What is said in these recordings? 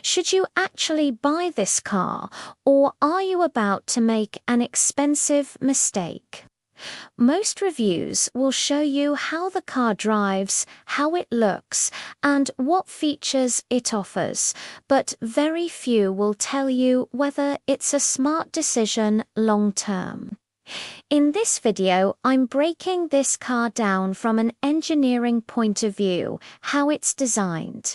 Should you actually buy this car, or are you about to make an expensive mistake? Most reviews will show you how the car drives, how it looks, and what features it offers, but very few will tell you whether it's a smart decision long term. In this video, I'm breaking this car down from an engineering point of view, how it's designed,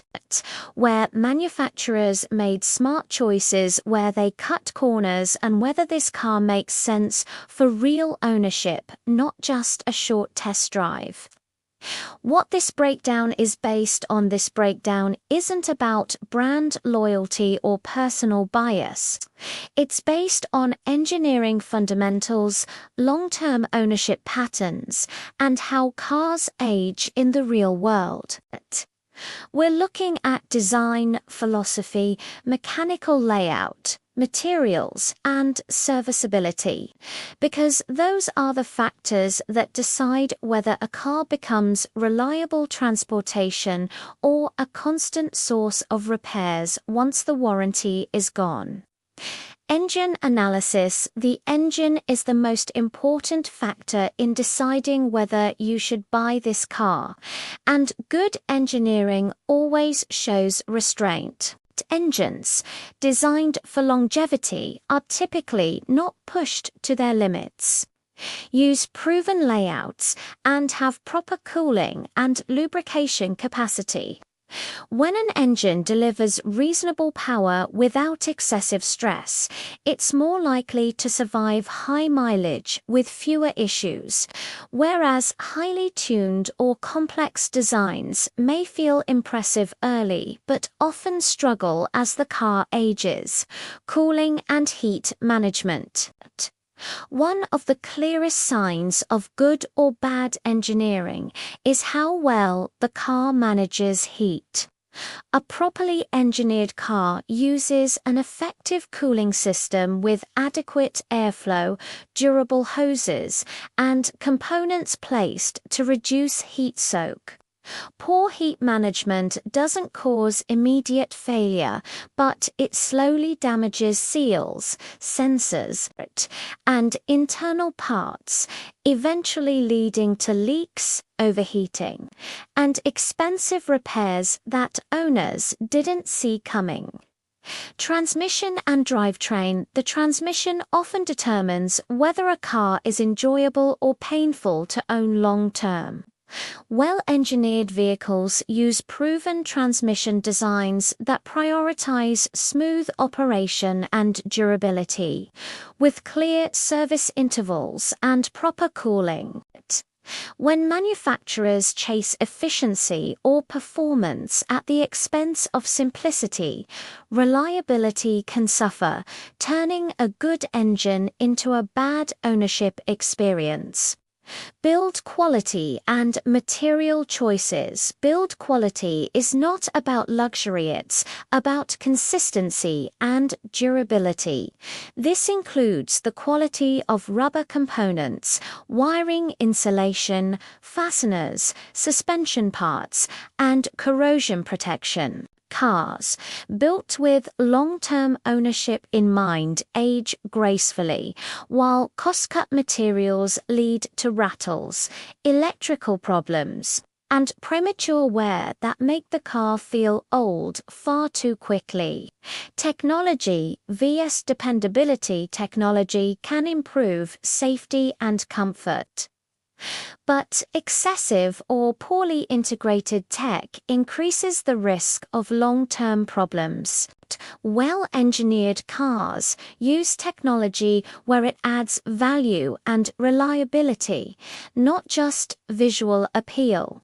where manufacturers made smart choices where they cut corners, and whether this car makes sense for real ownership, not just a short test drive. What this breakdown is based on, this breakdown isn't about brand loyalty or personal bias. It's based on engineering fundamentals, long-term ownership patterns, and how cars age in the real world. We're looking at design, philosophy, mechanical layout, materials, and serviceability, because those are the factors that decide whether a car becomes reliable transportation or a constant source of repairs once the warranty is gone. Engine analysis. The engine is the most important factor in deciding whether you should buy this car, and good engineering always shows restraint. Engines designed for longevity are typically not pushed to their limits. Use proven layouts and have proper cooling and lubrication capacity. When an engine delivers reasonable power without excessive stress, it's more likely to survive high mileage with fewer issues, whereas highly tuned or complex designs may feel impressive early but often struggle as the car ages. Cooling and heat management. One of the clearest signs of good or bad engineering is how well the car manages heat. A properly engineered car uses an effective cooling system with adequate airflow, durable hoses, and components placed to reduce heat soak. Poor heat management doesn't cause immediate failure, but it slowly damages seals, sensors, and internal parts, eventually leading to leaks, overheating, and expensive repairs that owners didn't see coming. Transmission and drivetrain. The transmission often determines whether a car is enjoyable or painful to own long term. Well-engineered vehicles use proven transmission designs that prioritize smooth operation and durability, with clear service intervals and proper cooling. When manufacturers chase efficiency or performance at the expense of simplicity, reliability can suffer, turning a good engine into a bad ownership experience. Build quality and material choices. Build quality is not about luxury, it's about consistency and durability. This includes the quality of rubber components, wiring, insulation, fasteners, suspension parts, and corrosion protection. Cars built with long-term ownership in mind age gracefully, while cost-cut materials lead to rattles, electrical problems, and premature wear that make the car feel old far too quickly. Technology vs. dependability. Technology can improve safety and comfort, but excessive or poorly integrated tech increases the risk of long-term problems. Well-engineered cars use technology where it adds value and reliability, not just visual appeal.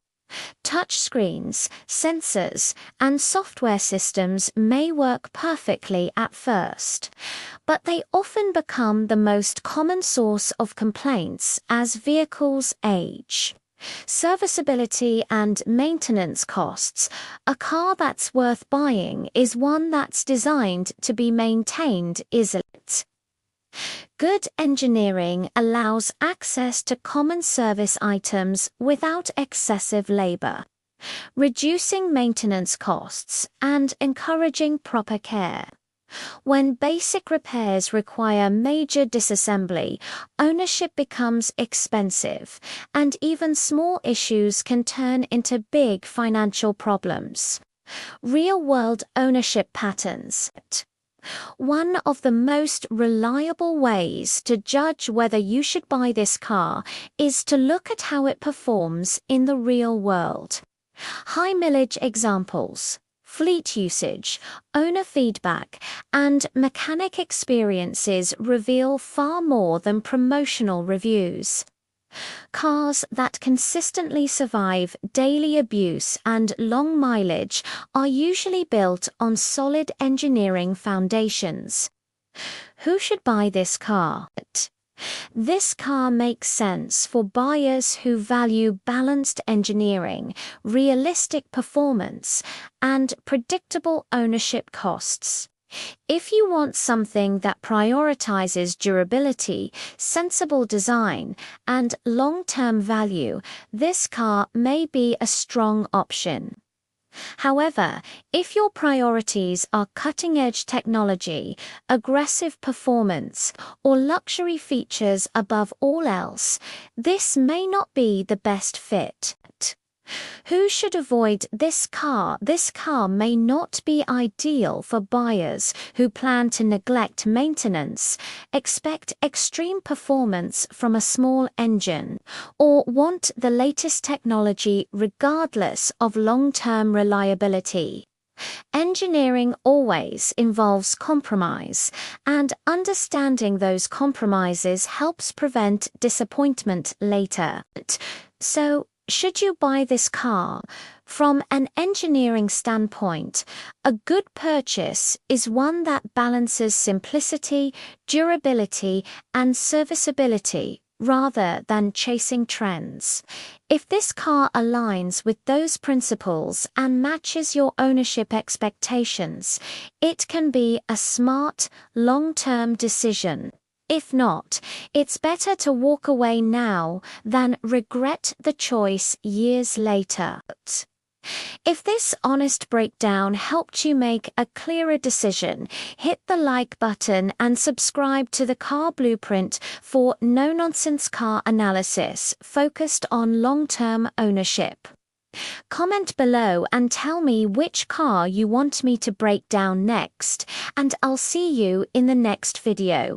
Touchscreens, sensors, and software systems may work perfectly at first, but they often become the most common source of complaints as vehicles age. Serviceability and maintenance costs. A car that's worth buying is one that's designed to be maintained easily. Good engineering allows access to common service items without excessive labor. Reducing maintenance costs and encouraging proper care. When basic repairs require major disassembly, ownership becomes expensive, and even small issues can turn into big financial problems. Real-world ownership patterns. One of the most reliable ways to judge whether you should buy this car is to look at how it performs in the real world. High mileage examples, fleet usage, owner feedback, and mechanic experiences reveal far more than promotional reviews. Cars that consistently survive daily abuse and long mileage are usually built on solid engineering foundations. Who should buy this car? This car makes sense for buyers who value balanced engineering, realistic performance, and predictable ownership costs. If you want something that prioritizes durability, sensible design, and long-term value, this car may be a strong option. However, if your priorities are cutting-edge technology, aggressive performance, or luxury features above all else, this may not be the best fit. Who should avoid this car? This car may not be ideal for buyers who plan to neglect maintenance, expect extreme performance from a small engine, or want the latest technology regardless of long-term reliability. Engineering always involves compromise, and understanding those compromises helps prevent disappointment later. So, should you buy this car? From an engineering standpoint, a good purchase is one that balances simplicity, durability, and serviceability rather than chasing trends. If this car aligns with those principles and matches your ownership expectations, it can be a smart, long-term decision. If not, it's better to walk away now than regret the choice years later. If this honest breakdown helped you make a clearer decision, hit the like button and subscribe to the Car Blueprint for no-nonsense car analysis focused on long-term ownership. Comment below and tell me which car you want me to break down next, and I'll see you in the next video.